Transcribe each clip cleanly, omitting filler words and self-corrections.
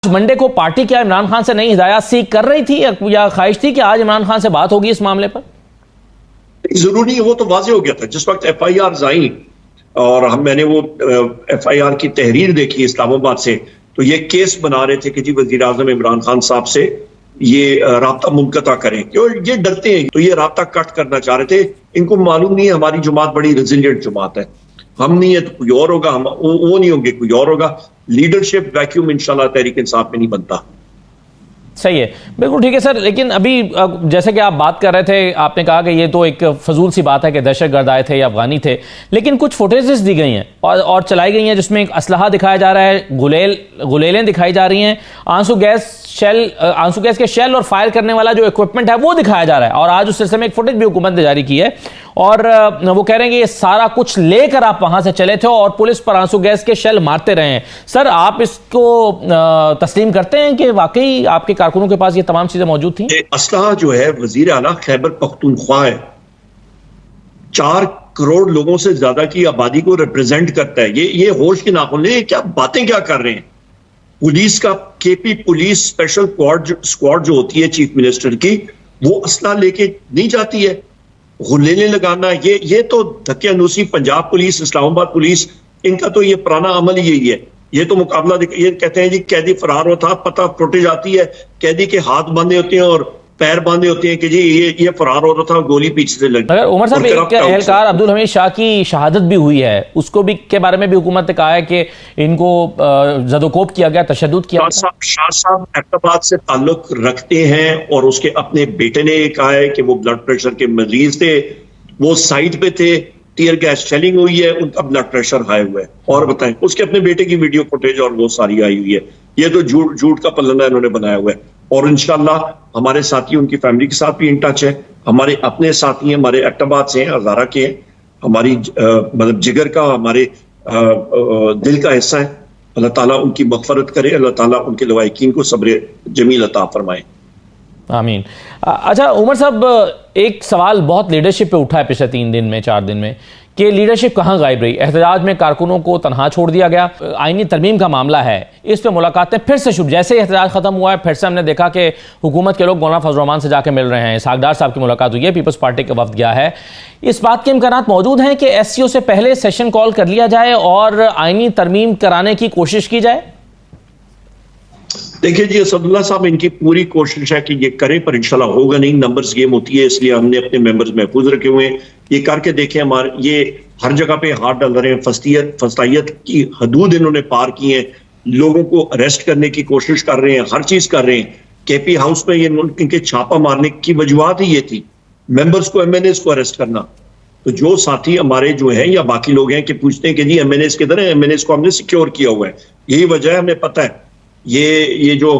Monday को party क्या इमरान खान से नई हिदायत सीख कर रही थी या ख्वाहिश थी कि आज इमरान खान से बात होगी इस मामले पर? जरूरी वो तो वाज़ेह हो गया था जिस वक्त FIR आई और मैंने वो FIR की तहरीर देखी इस्लामाबाद से, तो ये केस बना रहे थे कि जी वज़ीर आज़म इमरान खान साहब से ये राब्ता मुनक़ता करें, क्यों ये डरते हैं, तो ये राब्ता कट करना चाह रहे थे। इनको मालूम नहीं है हमारी जमात बड़ी रेजिलिएंट जमात है, हम नहीं है तो कोई और होगा, हम वो नहीं होंगे कोई और होगा। लीडरशिप वैक्यूम इंशाल्लाह तहरीक इंसाफ में नहीं बनता। सही है, बिल्कुल ठीक है सर। लेकिन अभी जैसे कि आप बात कर रहे थे, आपने कहा कि ये तो एक फजूल सी बात है कि दहशतगर्द आए थे या अफगानी थे, लेकिन कुछ फुटेजेस दी गई हैं और चलाई गई हैं जिसमें एक असलहा दिखाया जा रहा है, गुलेलें दिखाई जा रही हैं, आंसू गैस के शेल और फायर करने वाला जो इक्विपमेंट है वो दिखाया जा रहा है। और आज उस सिलसिले में एक फुटेज भी हुकूमत ने जारी की है और वो कह रहे हैं कि ये सारा कुछ लेकर आप वहां से चले थे और पुलिस पर आंसू गैस के शेल मारते रहे हैं। सर, आप इसको तस्लीम करते हैं कि वाकई आपके कारकुनों के पास ये तमाम चीजें मौजूद थी? असलहा जो है वजीर आला खैबर पख्तूनख्वा है, 4 करोड़ लोगों से ज्यादा की आबादी को रिप्रेजेंट करता है। ये होश के नाखून ले, क्या बातें क्या कर रहे हैं। पुलिस का KP पुलिस स्पेशल स्क्वाड जो होती है चीफ मिनिस्टर की, वो असला लेके नहीं जाती है। गुलेले लगाना ये तो धक्के-अनुसी पंजाब पुलिस, इस्लामाबाद पुलिस, इनका तो ये पुराना अमल यही है। ये तो मुकाबला, ये कहते हैं जी कैदी फरार होता, पता फुटेज आती है, कैदी के हाथ बांधे होते हैं और पैर बांधे होते हैं कि जी ये फरार हो रहा था, गोली पीछे से लगी। अगर उमर साहब, एक एहलकार अब्दुल हमीद शाह की शहादत भी हुई है, उसको भी के बारे में भी हुकूमत ने कहा है कि इनको ज़दोकोब किया गया, तशद्दुद किया गया। शाह साहब एबटाबाद से ताल्लुक रखते हैं और उसके अपने बेटे ने कहा है कि वो ब्लड प्रेशर के मरीज थे, वो साइड पे थे, टीयर गैस शेलिंग हुई है, उनका ब्लड प्रेशर हाई हुआ है। और बताएं, उसके अपने बेटे की वीडियो फुटेज और वो सारी आई हुई है। ये तो झूठ का पल्लना इन्होंने बनाया हुआ है। और इंशाल्लाह हमारे साथी उनकी फैमिली के साथ भी इन टच है, हमारे अपने साथी हैं, हमारे एबटाबाद से हैं, हज़ारा के हैं, हमारी मतलब जिगर का, हमारे दिल का हिस्सा है। अल्लाह ताला उनकी मग़फ़रत करे, अल्लाह ताला उनके लवाहिकीन को सब्र जमील अता फरमाए, आमीन। अच्छा उमर साहब, एक सवाल बहुत लीडरशिप पे उठा है पिछले 3 दिन में 4 दिन में कि लीडरशिप कहाँ गायब रही। एहतजाज में कारकुनों को तनहा छोड़ दिया गया, आईनी तरमीम का मामला है, इस पे मुलाकातें फिर से शुरू। जैसे ही एहतजाज खत्म हुआ है, फिर से हमने देखा कि हुकूमत के लोग मौलाना फजल रहमान से जाके मिल रहे हैं, सागदार साहब की मुलाकात हुई है, पीपल्स पार्टी का वफ्द गया है। इस बात के इम्कानात मौजूद हैं कि SCO से पहले सेशन कॉल कर लिया जाए और आईनी तरमीम कराने की कोशिश की जाए? देखिए जी, असदुल्ला साहब, इनकी पूरी कोशिश है कि ये करें, पर इंशाल्लाह होगा नहीं। नंबर्स गेम होती है, इसलिए हमने अपने मेंबर्स महफूज रखे हुए हैं। ये करके देखें, हमारे ये हर जगह पे हाथ डाल रहे हैं, फस्तायत की हदूद इन्होंने पार की है, लोगों को अरेस्ट करने की कोशिश कर रहे हैं, हर चीज कर रहे हैं। KP हाउस में ये इनके छापा मारने की वजूहत ही ये थी, मेंबर्स को, MNAs को अरेस्ट करना। तो जो साथी हमारे जो है या बाकी लोग हैं कि पूछते हैं कि जी MNAs किधर है, MNAs को हमने सिक्योर किया हुआ है। यही वजह है, हमें पता है ये जो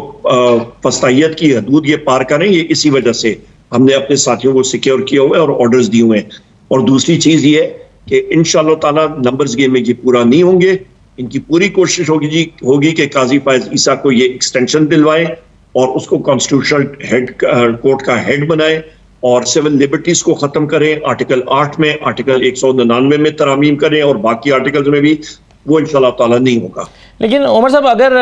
फस्तायत की हदूद ये पार करें, ये इसी वजह से हमने अपने साथियों को सिक्योर किया हुआ है और ऑर्डर्स दिए हुए हैं। और दूसरी चीज ये है कि इंशाअल्लाह ताला नंबर्स गेम में ये पूरा नहीं होंगे। इनकी पूरी कोशिश होगी कि काजी फायज ईसा को ये एक्सटेंशन दिलवाएं और उसको कॉन्स्टिट्यूशनल हेड कोर्ट का हेड बनाएं और सिविल लिबर्टीज को खत्म करें। आर्टिकल 8 में, आर्टिकल 199 में तरामीम करें और बाकी आर्टिकल्स में भी। वो इंशाल्लाह ताला नहीं होगा। लेकिन उमर साहब, अगर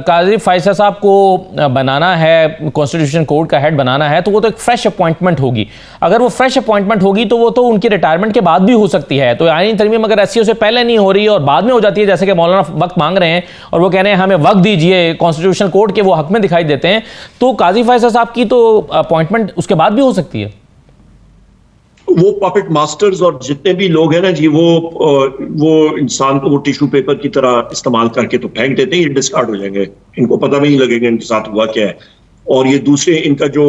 काजी फायसा साहब को बनाना है, कॉन्स्टिट्यूशन कोर्ट का हेड बनाना है, तो वो तो एक फ्रेश अपॉइंटमेंट होगी। अगर वो फ्रेश अपॉइंटमेंट होगी तो वो तो उनकी रिटायरमेंट के बाद भी हो सकती है। तो आईनी तरमीम अगर SCO से पहले नहीं हो रही और बाद में हो जाती है, जैसे कि मौलाना वक्त मांग रहे हैं और वो कह रहे हैं हमें वक्त दीजिए, कॉन्स्टिट्यूशन कोर्ट के वो हक में दिखाई देते हैं, तो काजी फायसा साहब की तो अपॉइंटमेंट उसके बाद भी हो सकती है। वो पपेट मास्टर्स और जितने भी लोग हैं ना जी, वो इंसान को वो टिश्यू पेपर की तरह इस्तेमाल करके तो फेंक देते हैं, ये डिस्कार्ड हो जाएंगे, इनको पता भी नहीं लगेगा इनके साथ हुआ क्या है। और ये दूसरे, इनका जो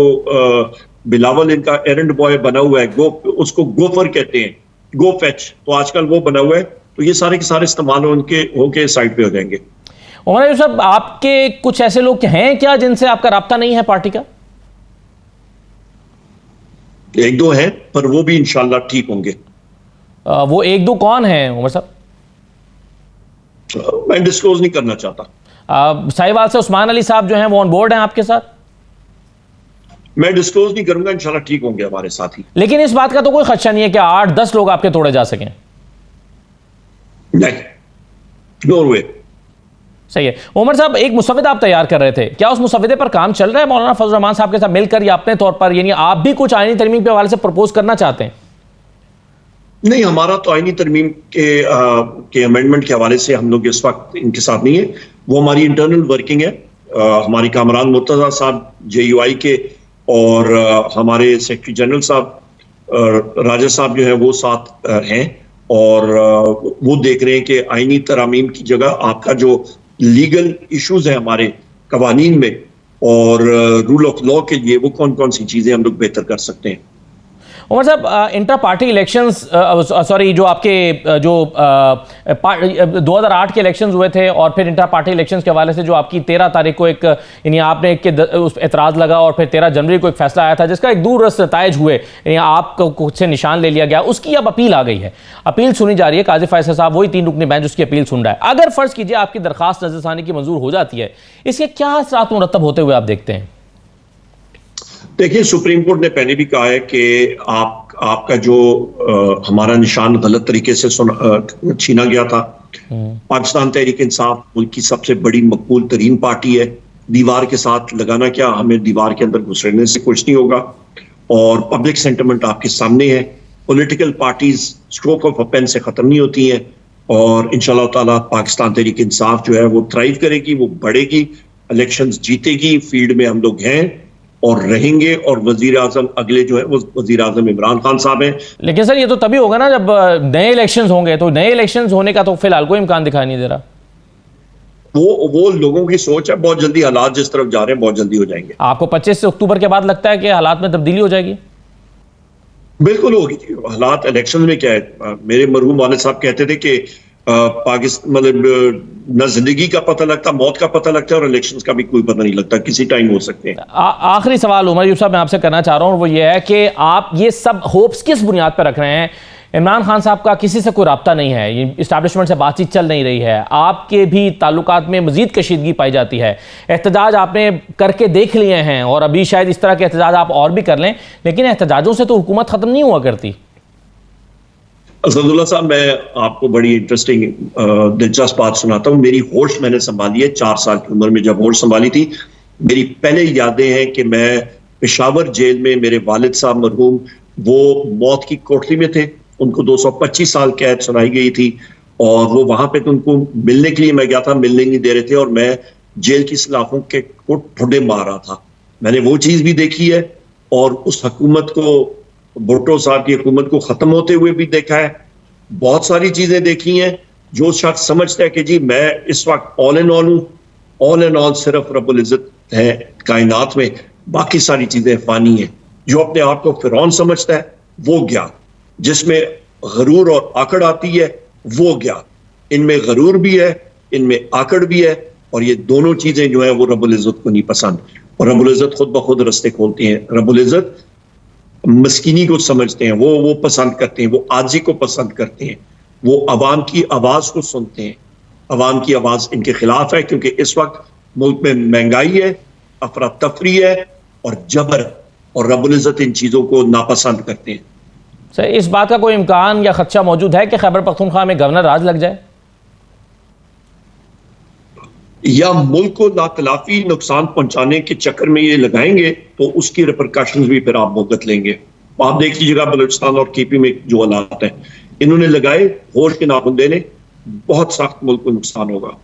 बिलावल इनका एरेंड बॉय बना हुआ है, उसको गोफर कहते हैं, गो फेच, तो आजकल वो बना हुआ है। तो ये सारे के सारे इस्तेमाल होके साइड पे हो जाएंगे। उमर साहब, आपके कुछ ऐसे लोग हैं क्या जिनसे आपका राब्ता नहीं है पार्टी का? 1-2 हैं, पर वो भी इंशाल्लाह ठीक होंगे। वो 1-2 कौन है उमर साहब? मैं डिस्क्लोज नहीं करना चाहता। साहिवाल से उस्मान अली साहब जो हैं वो ऑन बोर्ड हैं आपके साथ? मैं डिस्क्लोज नहीं करूंगा, इंशाल्लाह ठीक होंगे हमारे साथी। लेकिन इस बात का तो कोई खदशा नहीं है कि 8-10 लोग आपके तोड़े जा सकें? नहीं, नो वे। सही है। उमर साहब, एक मुसव्विदा आप तैयार कर रहे थे, क्या उस मुसव्विदे पर काम चल रहा है मौलाना फजल रहमान साहब के साथ मिलकर या अपने तौर पर, यानी आप भी कुछ आईनी तरमीम के हवाले से प्रपोज करना चाहते हैं? नहीं, हमारा तो आईनी तरमीम के अमेंडमेंट के हवाले से हम लोग इस वक्त इनके साथ नहीं है। वो हमारी इंटरनल वर्किंग है। हमारी कामरान मुर्तजा साहब JUI के और हमारे सेक्रेटरी जनरल साहब राजा साहब जो है वो साथ हैं और वो देख रहे हैं कि आईनी तरामीम की जगह आपका जो लीगल इश्यूज हैं हमारे कवानीन में और रूल ऑफ लॉ के लिए वो कौन कौन सी चीजें हम लोग बेहतर कर सकते हैं। उमर साहब, इंटर पार्टी इलेक्शंस, सॉरी, जो आपके जो 2008 के इलेक्शंस हुए थे और फिर इंटर पार्टी इलेक्शंस के हवाले से जो आपकी 13 तारीख को एक, यानी आपने उस एतराज़ लगा और फिर 13 जनवरी को एक फैसला आया था जिसका एक दूरदराज नताइज हुए, आपको से निशान ले लिया गया, उसकी अब अपील आ गई है, अपील सुनी जा रही है। काजी फैसल साहब वही 3 रुकनी बेंच उसकी अपील सुन रहा है। अगर फर्ज कीजिए आपकी दरखास्त नजरसानी की मंजूर हो जाती है, इसके क्या असरात मुरतब होते हुए आप देखते हैं? देखिए, सुप्रीम कोर्ट ने पहले भी कहा है कि आपका जो हमारा निशान गलत तरीके से छीना गया था। पाकिस्तान तहरीक इंसाफ मुल्क की सबसे बड़ी मकबूल तरीन पार्टी है। दीवार के साथ लगाना क्या, हमें दीवार के अंदर घुसने से कुछ नहीं होगा और पब्लिक सेंटिमेंट आपके सामने है। Political parties stroke of a pen से खत्म नहीं होती हैं और इंशाल्लाह ताला पाकिस्तान तहरीक इंसाफ जो है वो थ्राइव करेगी, वो बढ़ेगी, इलेक्शंस जीतेगी। फील्ड में हम लोग हैं और रहेंगे और वजीर आजम अगले जो है वो वजीर आजम इमरान खान साहब हैं। लेकिन सर, ये तो तभी होगा ना जब नए इलेक्शंस होंगे, तो नए इलेक्शंस होने का तो फिलहाल कोई इम्कान दिखाई नहीं दे रहा। वो लोगों की सोच है। बहुत जल्दी हालात जिस तरफ जा रहे हैं बहुत जल्दी हो जाएंगे। आपको 25 अक्टूबर के बाद लगता है कि हालात में तब्दीली हो जाएगी? बिल्कुल होगी। हालात इलेक्शन में क्या है, मेरे मरहूम वालिद साहब कहते थे कि पाकिस्तान मतलब न जिंदगी का पता लगता, मौत का पता लगता है और इलेक्शंस का भी कोई पता नहीं लगता, किसी टाइम हो सकते हैं। आखिरी सवाल उमर यूसुफ साहब मैं आपसे करना चाह रहा हूं, वो ये है कि आप ये सब होप्स किस बुनियाद पर रख रहे हैं? इमरान खान साहब का किसी से कोई रब्ता नहीं है, ये इस्टेब्लिशमेंट से बातचीत चल नहीं रही है, आपके भी ताल्लुकात में मजीद कशीदगी पाई जाती है, एहतजाज आपने करके देख लिए हैं और अभी शायद इस तरह के एहतजाज आप और भी कर लें, लेकिन एहतजाजों से तो हुकूमत ख़त्म नहीं हुआ करती। असदुल्ला साहब, मैं आपको बड़ी इंटरेस्टिंग दिलचस्प बात सुनाता हूँ। मेरी होश मैंने संभाली है 4 साल की उम्र में। जब होश संभाली थी, मेरी पहले यादें हैं कि मैं पेशावर जेल में, मेरे वालिद साहब मरहूम वो मौत की कोठरी में थे, उनको 225 साल कैद सुनाई गई थी और वो वहां पे तो उनको मिलने के लिए मैं गया था, मिलने नहीं दे रहे थे और मैं जेल की सलाखों के ठुड्डे मार रहा था। मैंने वो चीज भी देखी है और उस हुकूमत को, भुट्टो साहब की हुकूमत को खत्म होते हुए भी देखा है। बहुत सारी चीजें देखी हैं। जो शख्स समझता है कि जी मैं इस वक्त ऑल एंड ऑल हूं, ऑल एंड ऑल सिर्फ रब्बुल इज्जत है कायनात में, बाकी सारी चीजें फानी हैं। जो अपने आप को फिरौन समझता है वो गया, जिसमें गरूर और आकड़ आती है वो गया। इनमें गरूर भी है, इनमें आकड़ भी है और ये दोनों चीजें जो है वो रब्बुल इज्जत को नहीं पसंद और रब्बुल इज्जत खुद ब खुद रस्ते खोलती हैं। रब्बुल इज्जत मस्कीनी को समझते हैं, वो पसंद करते हैं, वो आजी को पसंद करते हैं, वो अवाम की आवाज को सुनते हैं। अवाम की आवाज इनके खिलाफ है क्योंकि इस वक्त मुल्क में महंगाई है, अफरा तफरी है और जबर, और रब्बुल इज्जत इन चीजों को नापसंद करते हैं। सर, इस बात का कोई इम्कान या खदशा मौजूद है कि खैबर पख्तूनख्वा में गवर्नर राज लग जाए या मुल्क को लातलाफी नुकसान पहुंचाने के चक्कर में ये लगाएंगे तो उसकी रिपरकशंस भी फिर आप भुगत लेंगे। आप देख लीजिएगा बलूचिस्तान और KP में जो हालात है, इन्होंने लगाए, होश के नाखून देने, बहुत सख्त मुल्क को नुकसान होगा।